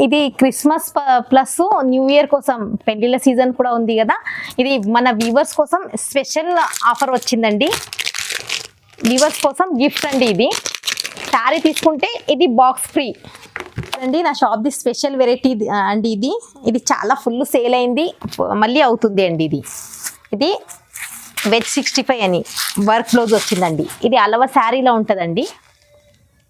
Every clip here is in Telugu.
ఇది క్రిస్మస్ ప్లస్ న్యూ ఇయర్ కోసం పెళ్లిళ్ళ సీజన్ కూడా ఉంది కదా, ఇది మన వ్యూవర్స్ కోసం స్పెషల్ ఆఫర్ వచ్చిందండి. వ్యూవర్స్ కోసం గిఫ్ట్ అండి. ఇది శారీ తీసుకుంటే ఇది బాక్స్ ఫ్రీ అండి. నా షాప్ ది స్పెషల్ వెరైటీ అండి. ఇది చాలా ఫుల్ సేల్ అయింది, మళ్ళీ అవుతుంది అండి. ఇది వెజ్ 65 అని వర్క్ బ్లౌజ్ వచ్చిందండి. ఇది అలవర్ శారీలో ఉంటుందండి,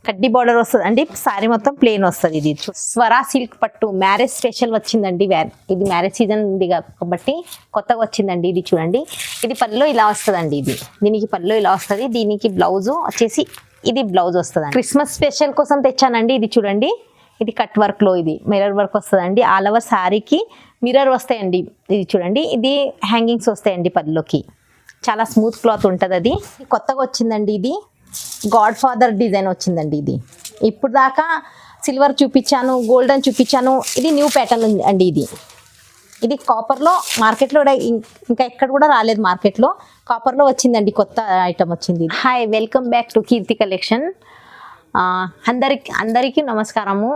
కడ్డీ బార్డర్ వస్తుంది అండి. శారీ మొత్తం ప్లేన్ వస్తుంది. ఇది స్వరా సిల్క్ పట్టు మ్యారేజ్ స్పెషల్ వచ్చిందండి. ఇది మ్యారేజ్ సీజన్ ఉంది కాబట్టి కొత్తగా వచ్చిందండి. ఇది చూడండి, ఇది పళ్ళు ఇలా వస్తుందండి. దీనికి పళ్ళు ఇలా వస్తుంది. దీనికి బ్లౌజ్ వచ్చేసి ఇది బ్లౌజ్ వస్తుంది. క్రిస్మస్ స్పెషల్ కోసం తెచ్చానండి. ఇది చూడండి, ఇది కట్ వర్క్లో ఇది మిర్రర్ వర్క్ వస్తుందండి. ఆల్ ఓవర్ శారీకి మిర్రర్ వస్తాయండి. ఇది చూడండి, ఇది హ్యాంగింగ్స్ వస్తాయండి పళ్ళుకి. చాలా స్మూత్ క్లాత్ ఉంటుంది. అది కొత్తగా వచ్చిందండి. ఇది గాడ్ ఫాదర్ డిజైన్ వచ్చిందండి. ఇప్పుడు దాకా సిల్వర్ చూపించాను, గోల్డెన్ చూపించాను. ఇది న్యూ ప్యాటర్న్ అండి. ఇది కాపర్లో మార్కెట్లో ఇంకా ఎక్కడ కూడా రాలేదు. మార్కెట్లో కాపర్లో వచ్చిందండి, కొత్త ఐటమ్ వచ్చింది. Hi, welcome back to Keerthi collection. అందరికీ నమస్కారము.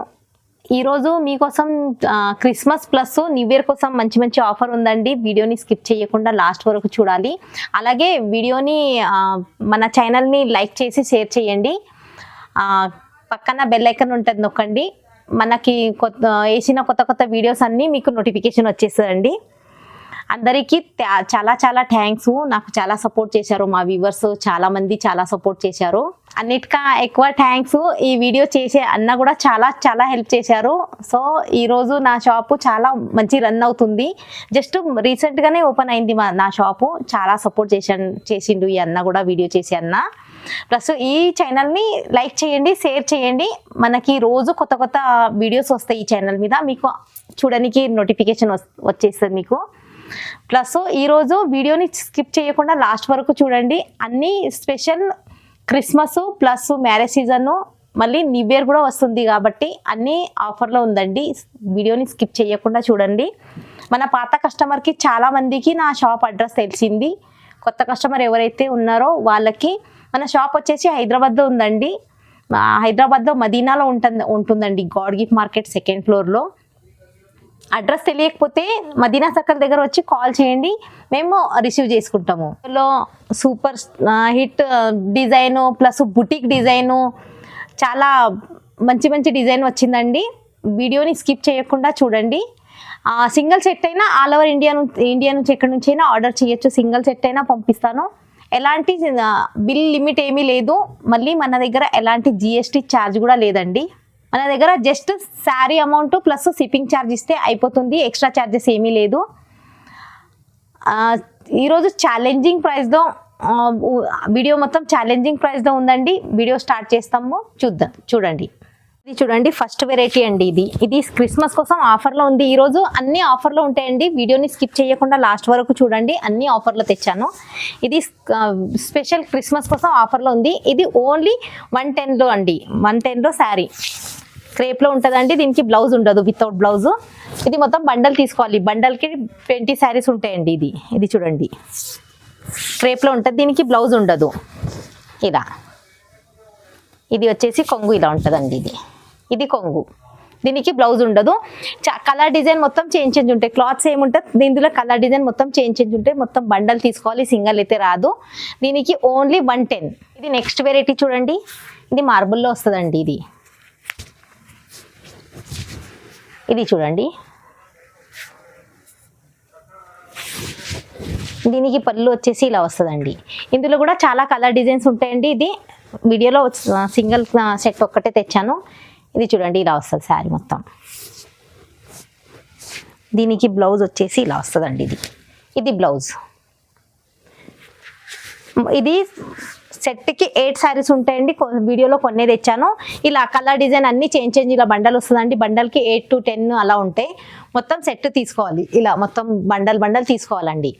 ఈరోజు మీకోసం క్రిస్మస్ ప్లస్ న్యూ ఇయర్ కోసం మంచి మంచి ఆఫర్ ఉందండి. వీడియోని స్కిప్ చేయకుండా లాస్ట్ వరకు చూడాలి. అలాగే వీడియోని మన ఛానల్ని లైక్ చేసి షేర్ చేయండి. పక్కన బెల్ ఐకాన్ ఉంటుంది, నొక్కండి. మనకి వేసిన కొత్త వీడియోస్ అన్నీ మీకు నోటిఫికేషన్ వచ్చేస్తుందండి. అందరికీ చాలా చాలా థ్యాంక్స్. నాకు చాలా సపోర్ట్ చేశారు మా వ్యూవర్స్, చాలామంది చాలా సపోర్ట్ చేశారు. అన్నిటికా ఎక్కువ థ్యాంక్స్ ఈ వీడియో చేసే అన్న కూడా చాలా చాలా హెల్ప్ చేశారు. సో ఈరోజు నా షాపు చాలా మంచి రన్ అవుతుంది. జస్ట్ రీసెంట్గానే ఓపెన్ అయింది నా షాపు. చాలా సపోర్ట్ చేసిండు ఈ అన్న కూడా, వీడియో చేసే అన్న. ప్లస్ ఈ ఛానల్ని లైక్ చేయండి, షేర్ చేయండి. మనకి రోజు కొత్త వీడియోస్ వస్తాయి ఈ ఛానల్ మీద, మీకు చూడడానికి నోటిఫికేషన్ వచ్చేస్తుంది మీకు. ప్లస్ ఈరోజు వీడియోని స్కిప్ చేయకుండా లాస్ట్ వరకు చూడండి. అన్ని special Christmas plus marriage season, మళ్ళీ న్యూ ఇయర్ కూడా వస్తుంది కాబట్టి అన్ని ఆఫర్లో ఉందండి. వీడియోని స్కిప్ చేయకుండా చూడండి. మన పాత కస్టమర్కి చాలామందికి నా షాప్ అడ్రస్ తెలిసింది. కొత్త కస్టమర్ ఎవరైతే ఉన్నారో వాళ్ళకి మన షాప్ వచ్చేసి హైదరాబాద్లో ఉందండి. హైదరాబాద్లో మదీనాలో ఉంటుందండి, గాడ్ గిఫ్ట్ మార్కెట్ 2nd ఫ్లోర్లో. అడ్రస్ తెలియకపోతే మదీనా సర్కిల్ దగ్గర వచ్చి కాల్ చేయండి, మేము రిసీవ్ చేసుకుంటాము. Super hit design plus boutique design, చాలా మంచి డిజైన్ వచ్చిందండి. వీడియోని స్కిప్ చేయకుండా చూడండి. సింగిల్ సెట్ అయినా ఆల్ ఓవర్ ఇండియా నుంచి ఎక్కడి నుంచి అయినా ఆర్డర్ చేయొచ్చు. సింగిల్ సెట్ అయినా పంపిస్తాను. ఎలాంటి బిల్ లిమిట్ ఏమీ లేదు. మళ్ళీ మన దగ్గర ఎలాంటి GST ఛార్జ్ కూడా లేదండి. మన దగ్గర just sari amount plus shipping charge ఇస్తే అయిపోతుంది. ఎక్స్ట్రా ఛార్జెస్ ఏమీ లేదు. ఈరోజు ఛాలెంజింగ్ ప్రైస్లో వీడియో మొత్తం ఛాలెంజింగ్ ప్రైస్లో ఉందండి. వీడియో స్టార్ట్ చేస్తాము, చూడండి. ఇది చూడండి, ఫస్ట్ వెరైటీ అండి. ఇది క్రిస్మస్ కోసం ఆఫర్లో ఉంది. ఈరోజు అన్ని ఆఫర్లో ఉంటాయండి. వీడియోని స్కిప్ చేయకుండా లాస్ట్ వరకు చూడండి. అన్ని ఆఫర్లో తెచ్చాను. ఇది స్పెషల్ క్రిస్మస్ కోసం ఆఫర్లో ఉంది. ఇది ఓన్లీ 110లో అండి. 110లో శారీ క్రేప్లో ఉంటుందండి. దీనికి బ్లౌజ్ ఉండదు, వితౌట్ బ్లౌజ్. ఇది మొత్తం బండల్ తీసుకోవాలి. బండల్కి 20 శారీస్ ఉంటాయండి. ఇది చూడండి, క్రేప్లో ఉంటుంది. దీనికి బ్లౌజ్ ఉండదు. ఇలా ఇది వచ్చేసి కొంగు ఇలా ఉంటుందండి. ఇది కొంగు, దీనికి బ్లౌజ్ ఉండదు. కలర్ డిజైన్ మొత్తం చేంజ్ ఉంటాయి. క్లాత్స్ ఏముంటుంది దీనిలో, కలర్ డిజైన్ మొత్తం చేంజ్ ఉంటాయి. మొత్తం బండల్ తీసుకోవాలి, సింగల్ అయితే రాదు. దీనికి ఓన్లీ 110. ఇది నెక్స్ట్ వెరైటీ చూడండి. ఇది మార్బుల్లో వస్తుందండి. ఇది చూడండి, దీనికి పళ్ళు వచ్చేసి ఇలా వస్తుందండి. ఇందులో కూడా చాలా కలర్ డిజైన్స్ ఉంటాయండి. ఇది వీడియోలో సింగిల్ సెట్ ఒక్కటే తెచ్చాను. ఇది చూడండి, ఇలా వస్తుంది శారీ మొత్తం. దీనికి బ్లౌజ్ వచ్చేసి ఇలా వస్తుందండి. ఇది బ్లౌజ్. ఇది సెట్కి 8 శారీస్ ఉంటాయండి. వీడియోలో కొన్నే తెచ్చాను. ఇలా కలర్ డిజైన్ అన్ని చేంజ్ ఇలా బండల్ వస్తుందండి. బండల్కి 8 to 10 అలా ఉంటాయి. మొత్తం సెట్ తీసుకోవాలి. ఇలా మొత్తం బండల్ తీసుకోవాలండి.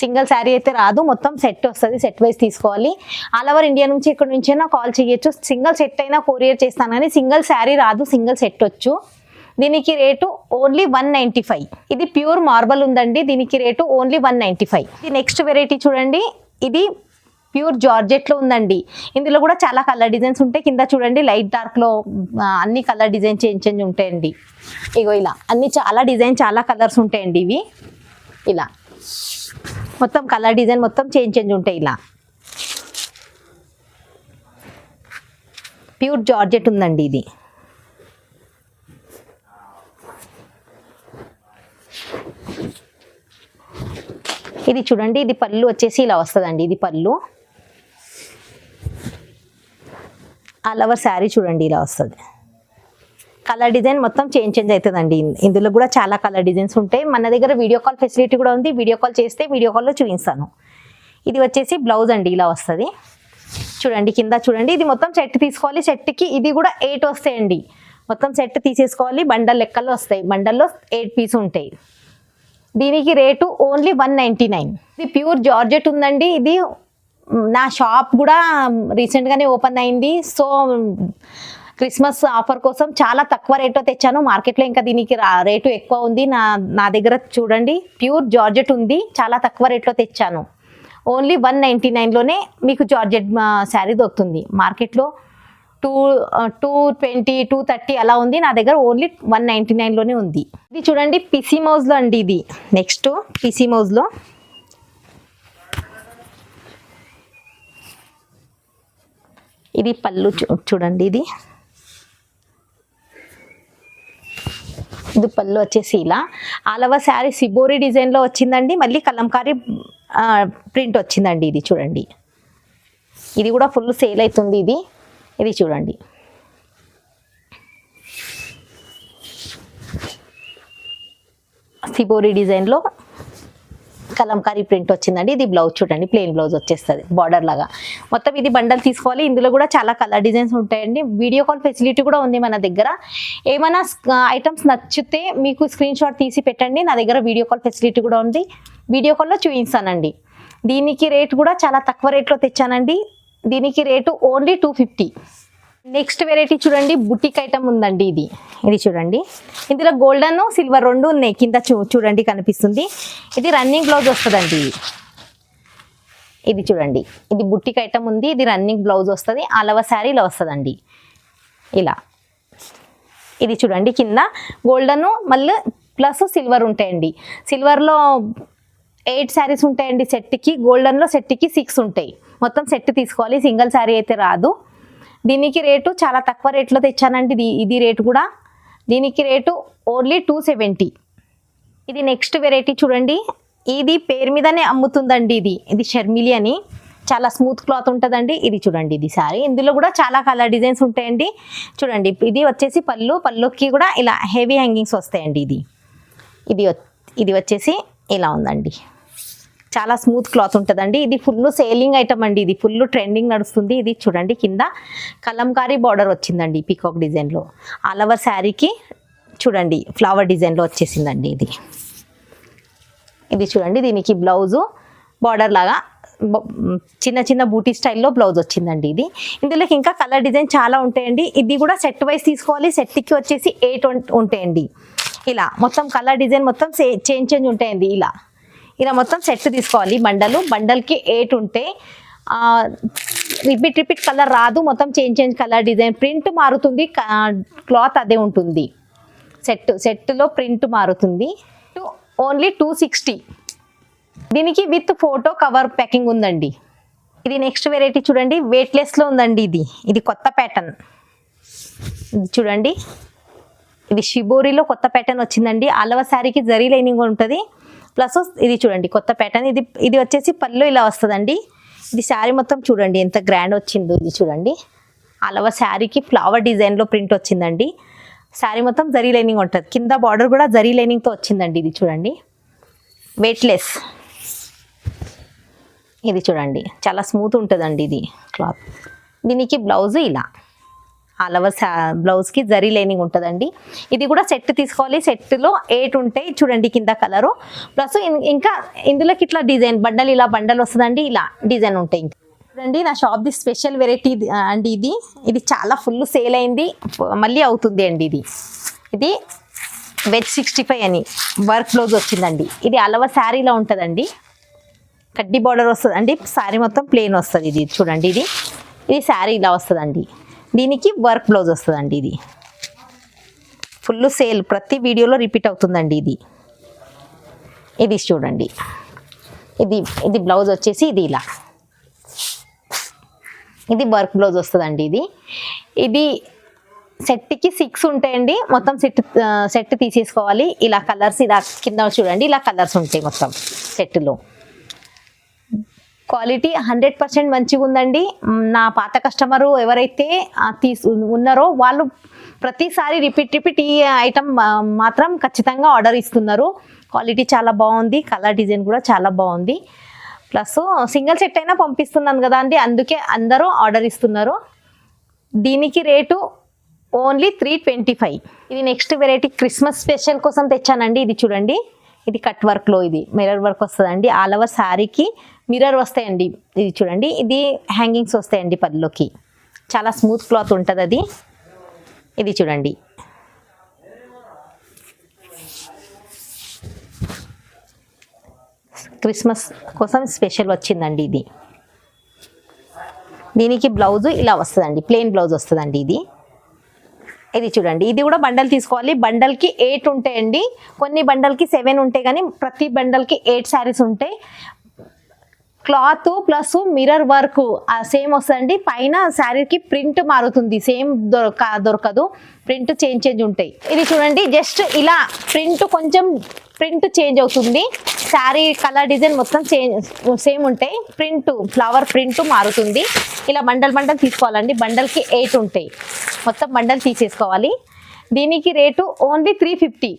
సింగిల్ శారీ అయితే రాదు, మొత్తం సెట్ వస్తుంది. సెట్ వైజ్ తీసుకోవాలి. ఆల్ ఓవర్ ఇండియా నుంచి ఎక్కడి నుంచైనా కాల్ చేయొచ్చు. సింగిల్ సెట్ అయినా కొరియర్ చేస్తాను కానీ సింగిల్ శారీ రాదు, సింగిల్ సెట్ వచ్చు. దీనికి రేటు ఓన్లీ 195. ఇది ప్యూర్ మార్బల్ ఉందండి. దీనికి రేటు ఓన్లీ 195. ఇది నెక్స్ట్ వెరైటీ చూడండి. ఇది ప్యూర్ జార్జెట్లో ఉందండి. ఇందులో కూడా చాలా కలర్ డిజైన్స్ ఉంటాయి. కింద చూడండి లైట్ డార్క్లో అన్ని కలర్ డిజైన్ చేంజ్ ఉంటాయండి. ఇగో ఇలా అన్ని చాలా డిజైన్ చాలా కలర్స్ ఉంటాయండి. ఇవి ఇలా మొత్తం కలర్ డిజైన్ మొత్తం చేంజ్ ఉంటాయి. ఇలా ప్యూర్ జార్జెట్ ఉందండి ఇది. ఇది చూడండి, ఇది పళ్ళు వచ్చేసి ఇలా వస్తుందండి. ఇది పళ్ళు. ఆల్ ఓవర్ శారీ చూడండి ఇలా వస్తుంది. కలర్ డిజైన్ మొత్తం చేంజ్ అవుతుందండి. ఇందులో కూడా చాలా కలర్ డిజైన్స్ ఉంటాయి. మన దగ్గర వీడియో కాల్ ఫెసిలిటీ కూడా ఉంది. వీడియో కాల్ చేస్తే వీడియో కాల్లో చూపిస్తాను. ఇది వచ్చేసి బ్లౌజ్ అండి, ఇలా వస్తుంది. చూడండి కింద చూడండి, ఇది మొత్తం సెట్ తీసుకోవాలి. సెట్కి ఇది కూడా 8 వస్తాయండి. మొత్తం సెట్ తీసేసుకోవాలి. బండల్ లెక్కల్లో వస్తాయి. బండల్లో 8 పీస్ ఉంటాయి. దీనికి రేటు ఓన్లీ 199. ఇది ప్యూర్ జార్జెట్ ఉందండి. ఇది నా షాప్ కూడా రీసెంట్గానే ఓపెన్ అయింది. సో క్రిస్మస్ ఆఫర్ కోసం చాలా తక్కువ రేట్లో తెచ్చాను. మార్కెట్లో ఇంకా దీనికి రేటు ఎక్కువ ఉంది. నా దగ్గర చూడండి ప్యూర్ జార్జెట్ ఉంది. చాలా తక్కువ రేట్లో తెచ్చాను. ఓన్లీ 199లోనే మీకు జార్జెట్ శారీ దొరుకుతుంది. మార్కెట్లో 220, 230 అలా ఉంది. నా దగ్గర ఓన్లీ 199లోనే ఉంది. ఇది చూడండి పిసి మౌజ్లో అండి. ఇది నెక్స్ట్ పిసి మౌజ్లో ఇది పళ్ళు చూడండి. ఇది పళ్ళు వచ్చేసి ఇలా ఆల్ ఓవర్ శారీ సిబోరి డిజైన్లో వచ్చిందండి. మళ్ళీ కలంకారీ ప్రింట్ వచ్చిందండి. ఇది చూడండి, ఇది కూడా ఫుల్ సేల్ అవుతుంది. ఇది చూడండి, సిబోరి డిజైన్లో కలంకారీ ప్రింట్ వచ్చిందండి. ఇది బ్లౌజ్ చూడండి, ప్లెయిన్ బ్లౌజ్ వచ్చేస్తుంది బార్డర్ లాగా. మొత్తం ఇది బండల్ తీసుకోవాలి. ఇందులో కూడా చాలా కలర్ డిజైన్స్ ఉంటాయండి. వీడియో కాల్ ఫెసిలిటీ కూడా ఉంది మన దగ్గర. ఏమైనా ఐటమ్స్ నచ్చితే మీకు స్క్రీన్ షాట్ తీసి పెట్టండి. నా దగ్గర వీడియో కాల్ ఫెసిలిటీ కూడా ఉంది. వీడియో కాల్లో చూపిస్తానండి. దీనికి రేట్ కూడా చాలా తక్కువ రేట్లో తెచ్చానండి. దీనికి రేటు ఓన్లీ 250. నెక్స్ట్ వెరైటీ చూడండి, బుటిక్ ఐటమ్ ఉందండి. ఇది చూడండి, ఇందులో గోల్డెన్ సిల్వర్ రెండు ఉన్నాయి. కింద చూడండి కనిపిస్తుంది. ఇది రన్నింగ్ బ్లౌజ్ వస్తుందండి. ఇది చూడండి, ఇది బుటిక్ ఐటమ్ ఉంది. ఇది రన్నింగ్ బ్లౌజ్ వస్తుంది. ఆల్ ఓవర్ శారీలో వస్తుందండి ఇలా. ఇది చూడండి కింద గోల్డెన్ మళ్ళీ ప్లస్ సిల్వర్ ఉంటాయండి. సిల్వర్లో 8 శారీస్ ఉంటాయండి సెట్కి. గోల్డెన్లో సెట్కి 6 ఉంటాయి. మొత్తం సెట్ తీసుకోవాలి. సింగిల్ శారీ అయితే రాదు. దీనికి రేటు చాలా తక్కువ రేట్లో తెచ్చానండి. ఇది రేటు కూడా, దీనికి రేటు ఓన్లీ 270. ఇది నెక్స్ట్ వెరైటీ చూడండి. ఇది పేరు మీదనే అమ్ముతుందండి. ఇది షర్మిలి అని, చాలా స్మూత్ క్లాత్ ఉంటుందండి. ఇది చూడండి, ఇది శారీ. ఇందులో కూడా చాలా కలర్ డిజైన్స్ ఉంటాయండి. చూడండి, ఇది వచ్చేసి పళ్ళుకి కూడా ఇలా హెవీ హ్యాంగింగ్స్ వస్తాయండి. ఇది వచ్చేసి ఇలా ఉందండి. చాలా స్మూత్ క్లాత్ ఉంటుందండి. ఇది ఫుల్ సేలింగ్ ఐటమ్ అండి. ఇది ఫుల్ ట్రెండింగ్ నడుస్తుంది. ఇది చూడండి కింద కలంకారీ బార్డర్ వచ్చిందండి పీకాక్ డిజైన్లో. ఆల్ ఓవర్ శారీకి చూడండి ఫ్లవర్ డిజైన్లో వచ్చేసిందండి. ఇది చూడండి, దీనికి బ్లౌజు బార్డర్ లాగా చిన్న బూటీ స్టైల్లో బ్లౌజ్ వచ్చిందండి. ఇందులోకి ఇంకా కలర్ డిజైన్ చాలా ఉంటాయండి. ఇది కూడా సెట్ వైజ్ తీసుకోవాలి. సెట్కి వచ్చేసి 8 ఉంటాయండి. ఇలా మొత్తం కలర్ డిజైన్ మొత్తం చేంజ్ ఉంటాయండి. ఇలా మొత్తం సెట్ తీసుకోవాలి. బండల్కి 8 ఉంటాయి. రిపీట్ కలర్ రాదు. మొత్తం చేంజ్ కలర్ డిజైన్, ప్రింట్ మారుతుంది, క్లాత్ అదే ఉంటుంది. సెట్లో ప్రింట్ మారుతుంది. ఓన్లీ 260. దీనికి విత్ ఫోటో కవర్ ప్యాకింగ్ ఉందండి. ఇది నెక్స్ట్ వెరైటీ చూడండి, వెయిట్లెస్లో ఉందండి. ఇది కొత్త ప్యాటర్న్. చూడండి, ఇది షిబోరిలో కొత్త ప్యాటర్న్ వచ్చిందండి. ఆల్ ఓవర్ శారీకి జరీ లైనింగ్ ఉంటుంది. ప్లస్ ఇది చూడండి కొత్త ప్యాటర్న్. ఇది వచ్చేసి పళ్ళు ఇలా వస్తుందండి. ఇది శారీ మొత్తం చూడండి ఎంత గ్రాండ్ వచ్చిందో. ఇది చూడండి, ఆల్ ఓవర్ శారీకి ఫ్లవర్ డిజైన్లో ప్రింట్ వచ్చిందండి. శారీ మొత్తం జరీ లైనింగ్ ఉంటుంది. కింద బార్డర్ కూడా జరీ లైనింగ్తో వచ్చిందండి. ఇది చూడండి, వెయిట్లెస్. ఇది చూడండి, చాలా స్మూత్ ఉంటుందండి ఇది క్లాత్. దీనికి బ్లౌజ్ ఇలా ఆల్ ఓవర్ బ్లౌజ్కి జరీ లైనింగ్ ఉంటుందండి. ఇది కూడా సెట్ తీసుకోవాలి. సెట్లో 8 ఉంటాయి. చూడండి కింద కలరు. ప్లస్ ఇంకా ఇందులోకి ఇట్లా డిజైన్ బండల్ వస్తుందండి. ఇలా డిజైన్ ఉంటాయి. చూడండి, నా షాప్ది స్పెషల్ వెరైటీ అండి. ఇది చాలా ఫుల్ సేల్ అయింది, మళ్ళీ అవుతుంది అండి. ఇది వెజ్ 65 అని వర్క్ బ్లౌజ్ వచ్చిందండి. ఇది ఆల్ ఓవర్ శారీలో ఉంటుందండి. కడ్డీ బార్డర్ వస్తుంది అండి. శారీ మొత్తం ప్లెయిన్ వస్తుంది. ఇది చూడండి, ఇది శారీ ఇలా వస్తుందండి. దీనికి వర్క్ బ్లౌజ్ వస్తుందండి. ఇది ఫుల్ సేల్, ప్రతి వీడియోలో రిపీట్ అవుతుందండి. ఇది చూడండి, ఇది బ్లౌజ్ వచ్చేసి ఇది ఇలా, ఇది వర్క్ బ్లౌజ్ వస్తుందండి. ఇది సెట్కి 6 ఉంటాయండి. మొత్తం సెట్ తీసేసుకోవాలి. ఇలా కలర్స్ ఇలా కింద చూడండి, ఇలా కలర్స్ ఉంటాయి మొత్తం సెట్లో. క్వాలిటీ 100% మంచిగా ఉందండి. నా పాత కస్టమరు ఎవరైతే ఉన్నారో వాళ్ళు ప్రతిసారి రిపీట్ ఈ ఐటమ్ మాత్రం ఖచ్చితంగా ఆర్డర్ ఇస్తున్నారు. క్వాలిటీ చాలా బాగుంది, కలర్ డిజైన్ కూడా చాలా బాగుంది. ప్లస్ సింగిల్ సెట్ అయినా పంపిస్తున్నాను కదా అండి, అందుకే అందరూ ఆర్డర్ ఇస్తున్నారు. దీనికి రేటు ఓన్లీ 325. ఇది నెక్స్ట్ వెరైటీ క్రిస్మస్ స్పెషల్ కోసం తెచ్చానండి. ఇది చూడండి, ఇది కట్ వర్క్లో ఇది మిర్రర్ వర్క్ వస్తుందండి. ఆల్ ఓవర్ శారీకి మిర్రర్ వస్తాయండి. ఇది చూడండి, ఇది హ్యాంగింగ్స్ వస్తాయండి పళ్ళలోకి. చాలా స్మూత్ క్లాత్ ఉంటుంది అది. ఇది చూడండి, క్రిస్మస్ కోసం స్పెషల్ వచ్చిందండి ఇది. దీనికి బ్లౌజ్ ఇలా వస్తుందండి, ప్లెయిన్ బ్లౌజ్ వస్తుందండి. ఇది చూడండి, ఇది కూడా బండల్ తీసుకోవాలి. బండల్కి 8 ఉంటాయండి. కొన్ని బండల్కి 7 ఉంటాయి, కానీ ప్రతి బండల్కి 8 శారీస్ ఉంటాయి. Cloth plus mirror work same వస్తుందండి. పైన శారీకి ప్రింట్ మారుతుంది, సేమ్ దొరకదు, ప్రింట్ చేంజ్ ఉంటాయి. ఇది చూడండి, జస్ట్ ఇలా ప్రింట్ చేంజ్ అవుతుంది. శారీ కలర్ డిజైన్ మొత్తం సేమ్ ఉంటాయి. ఫ్లవర్ ప్రింట్ మారుతుంది. ఇలా బండల్ తీసుకోవాలండి. బండల్కి 8 ఉంటాయి. మొత్తం బండల్ తీసేసుకోవాలి. దీనికి రేటు ఓన్లీ 350,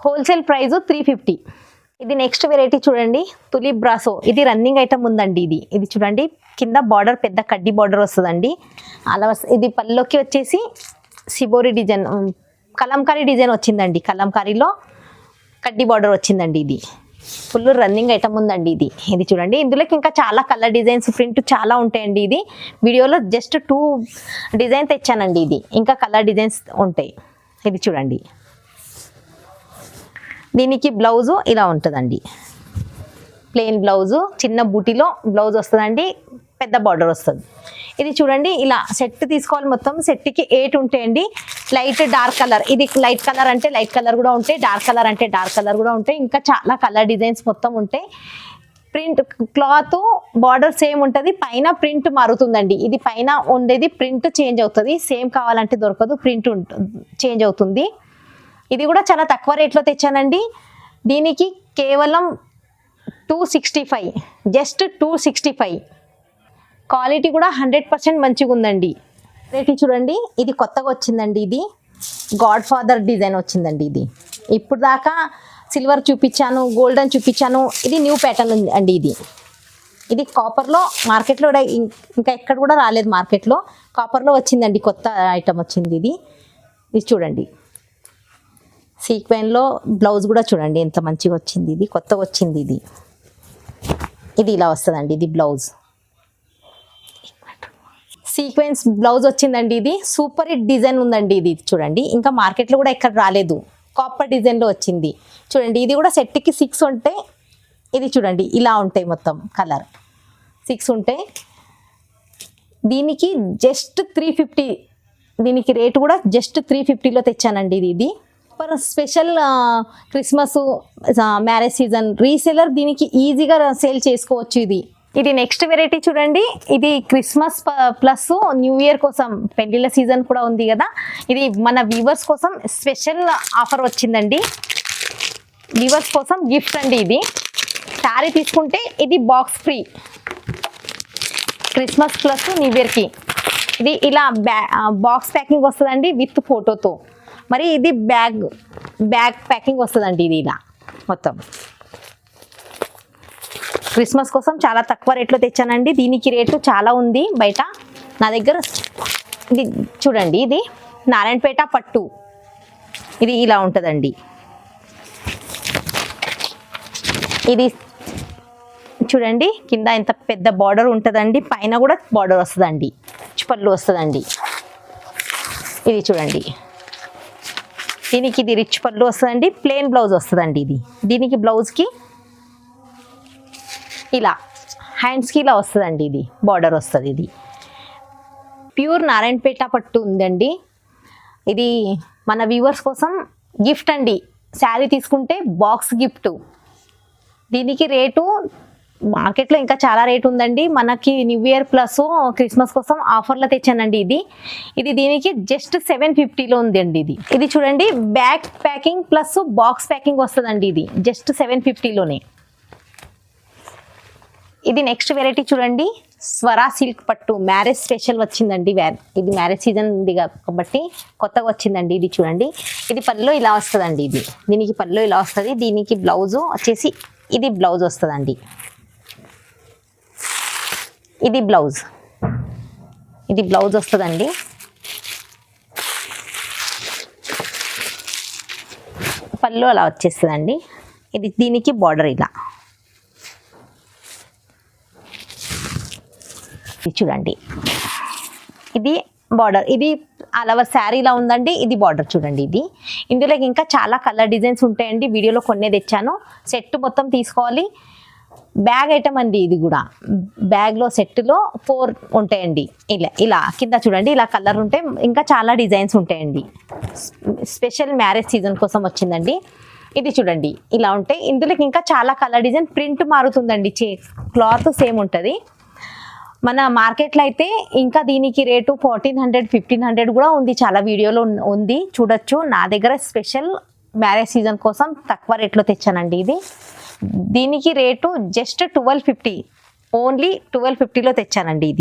హోల్సేల్ ప్రైజు 350. ఇది నెక్స్ట్ వెరైటీ చూడండి, తులిప్ బ్రాసో. ఇది రన్నింగ్ ఐటమ్ ఉందండి. ఇది చూడండి, కింద బార్డర్ పెద్ద కడ్డీ బార్డర్ వస్తుందండి. అలా ఇది పల్లోకి వచ్చేసి సిబోరి డిజైన్, కలంకారీ డిజైన్ వచ్చిందండి. కలంకారీలో కడ్డీ బార్డర్ వచ్చిందండి. ఇది ఫుల్ రన్నింగ్ ఐటమ్ ఉందండి. ఇది చూడండి, ఇందులోకి ఇంకా చాలా కలర్ డిజైన్స్, ప్రింట్ చాలా ఉంటాయండి. ఇది వీడియోలో జస్ట్ 2 డిజైన్ తెచ్చానండి. ఇది ఇంకా కలర్ డిజైన్స్ ఉంటాయి. ఇది చూడండి, దీనికి బ్లౌజు ఇలా ఉంటుందండి. ప్లెయిన్ బ్లౌజు, చిన్న బూటీలో బ్లౌజ్ వస్తుందండి, పెద్ద బార్డర్ వస్తుంది. ఇది చూడండి, ఇలా సెట్ తీసుకోవాలి. మొత్తం సెట్కి 8 ఉంటాయండి. లైట్ డార్క్ కలర్, ఇది లైట్ కలర్ అంటే లైట్ కలర్ కూడా ఉంటాయి, డార్క్ కలర్ అంటే డార్క్ కలర్ కూడా ఉంటాయి. ఇంకా చాలా కలర్ డిజైన్స్ మొత్తం ఉంటాయి. ప్రింట్ క్లాత్ బార్డర్ సేమ్ ఉంటుంది, పైన ప్రింట్ మారుతుందండి. ఇది పైన ఉండేది ప్రింట్ చేంజ్ అవుతుంది. సేమ్ కావాలంటే దొరకదు, ప్రింట్ చేంజ్ అవుతుంది. ఇది కూడా చాలా తక్కువ రేట్లో తెచ్చానండి. దీనికి కేవలం 265, జస్ట్ 265. క్వాలిటీ కూడా 100% మంచిగా ఉందండి. రేట్ చూడండి, ఇది కొత్తగా వచ్చిందండి. ఇది గాడ్ ఫాదర్ డిజైన్ వచ్చిందండి. ఇప్పుడు దాకా సిల్వర్ చూపించాను, గోల్డెన్ చూపించాను. ఇది న్యూ ప్యాటర్న్ అండి. ఇది కాపర్లో మార్కెట్లో ఇంకా ఎక్కడ కూడా రాలేదు. మార్కెట్లో కాపర్లో వచ్చిందండి, కొత్త ఐటమ్ వచ్చింది. ఇది చూడండి, సీక్వెన్లో బ్లౌజ్ కూడా చూడండి ఎంత మంచిగా వచ్చింది. ఇది కొత్తగా వచ్చింది. ఇది ఇలా వస్తుందండి. ఇది బ్లౌజ్ సీక్వెన్స్ బ్లౌజ్ వచ్చిందండి. ఇది సూపర్ హిట్ డిజైన్ ఉందండి. ఇది చూడండి, ఇంకా మార్కెట్లో కూడా ఎక్కడ రాలేదు. కాపర్ డిజైన్లో వచ్చింది చూడండి. ఇది కూడా సెట్కి 6 ఉంటాయి. ఇది చూడండి, ఇలా ఉంటాయి మొత్తం కలర్ 6 ఉంటాయి. దీనికి జస్ట్ 350. దీనికి రేటు కూడా జస్ట్ 350లో తెచ్చానండి. ఇది special Christmas marriage season reseller, దీనికి ఈజీగా సేల్ చేసుకోవచ్చు. ఇది నెక్స్ట్ వెరైటీ చూడండి. ఇది క్రిస్మస్ ప్లస్ న్యూ ఇయర్ కోసం, పెళ్లిళ్ళ సీజన్ కూడా ఉంది కదా. ఇది మన వ్యూవర్స్ కోసం స్పెషల్ ఆఫర్ వచ్చిందండి. వ్యూవర్స్ కోసం గిఫ్ట్ అండి. ఇది శారీ తీసుకుంటే ఇది box free, Christmas plus new ఇయర్కి. ఇది ఇలా బాక్స్ ప్యాకింగ్ వస్తుందండి విత్ ఫోటోతో. మరి ఇది బ్యాగ్ ప్యాకింగ్ వస్తుందండి. ఇది ఇలా మొత్తం క్రిస్మస్ కోసం చాలా తక్కువ రేట్లో తెచ్చానండి. దీనికి రేటు చాలా ఉంది బయట, నా దగ్గర. ఇది చూడండి, ఇది నారాయణపేట పట్టు. ఇది ఇలా ఉంటుందండి. ఇది చూడండి, కింద ఎంత పెద్ద బార్డర్ ఉంటుందండి, పైన కూడా బార్డర్ వస్తుందండి, పళ్ళు వస్తుందండి. ఇది చూడండి, దీనికి ఇది రిచ్ పళ్ళు వస్తుందండి, ప్లెయిన్ బ్లౌజ్ వస్తుందండి. దీనికి బ్లౌజ్కి ఇలా హ్యాండ్స్కి ఇలా వస్తుందండి, ఇది బార్డర్ వస్తుంది. ఇది ప్యూర్ నారాయణపేట పట్టు ఉందండి. ఇది మన వ్యూవర్స్ కోసం గిఫ్ట్ అండి. శారీ తీసుకుంటే బాక్స్ గిఫ్ట్. దీనికి రేటు మార్కెట్లో ఇంకా చాలా రేట్ ఉందండి. మనకి న్యూ ఇయర్ ప్లస్ క్రిస్మస్ కోసం ఆఫర్లో తెచ్చానండి. ఇది దీనికి జస్ట్ 750లో ఉందండి. ఇది చూడండి, back packing plus box packing వస్తుందండి. ఇది జస్ట్ 750లోనే. ఇది నెక్స్ట్ వెరైటీ చూడండి, స్వరా సిల్క్ పట్టు మ్యారేజ్ స్పెషల్ వచ్చిందండి. ఇది మ్యారేజ్ సీజన్ ఉంది కాబట్టి కొత్తగా వచ్చిందండి. ఇది చూడండి, ఇది పళ్ళులో ఇలా వస్తుందండి. దీనికి పళ్ళులో ఇలా వస్తుంది. దీనికి బ్లౌజ్ వచ్చేసి ఇది బ్లౌజ్ వస్తుందండి. ఇది బ్లౌజ్ వస్తుందండి. పళ్ళు అలా వచ్చేస్తుందండి. దీనికి బార్డర్ ఇలా. చూడండి, ఇది బార్డర్. ఇది ఆల్ ఓవర్ శారీలా ఉందండి. ఇది బార్డర్ చూడండి. ఇందులో ఇంకా చాలా కలర్ డిజైన్స్ ఉంటాయండి. వీడియోలో కొన్నే తెచ్చాను. సెట్ మొత్తం తీసుకోవాలి. బ్యాగ్ ఐటమ్ అండి. ఇది కూడా బ్యాగ్లో సెట్లో 4 ఉంటాయండి. ఇలా కింద చూడండి, ఇలా కలర్ ఉంటాయి. ఇంకా చాలా డిజైన్స్ ఉంటాయండి. స్పెషల్ మ్యారేజ్ సీజన్ కోసం వచ్చిందండి. ఇది చూడండి, ఇలా ఉంటాయి. ఇందులోకి ఇంకా చాలా కలర్ డిజైన్. ప్రింట్ మారుతుందండి, క్లాత్ సేమ్ ఉంటుంది. మన మార్కెట్లో అయితే ఇంకా దీనికి రేటు 1400, 1500 కూడా ఉంది. చాలా వీడియోలో ఉంది, చూడొచ్చు. నా దగ్గర స్పెషల్ మ్యారేజ్ సీజన్ కోసం తక్కువ రేట్లో తెచ్చానండి. దీనికి రేటు జస్ట్ 1250, ఓన్లీ 1250లో తెచ్చానండి.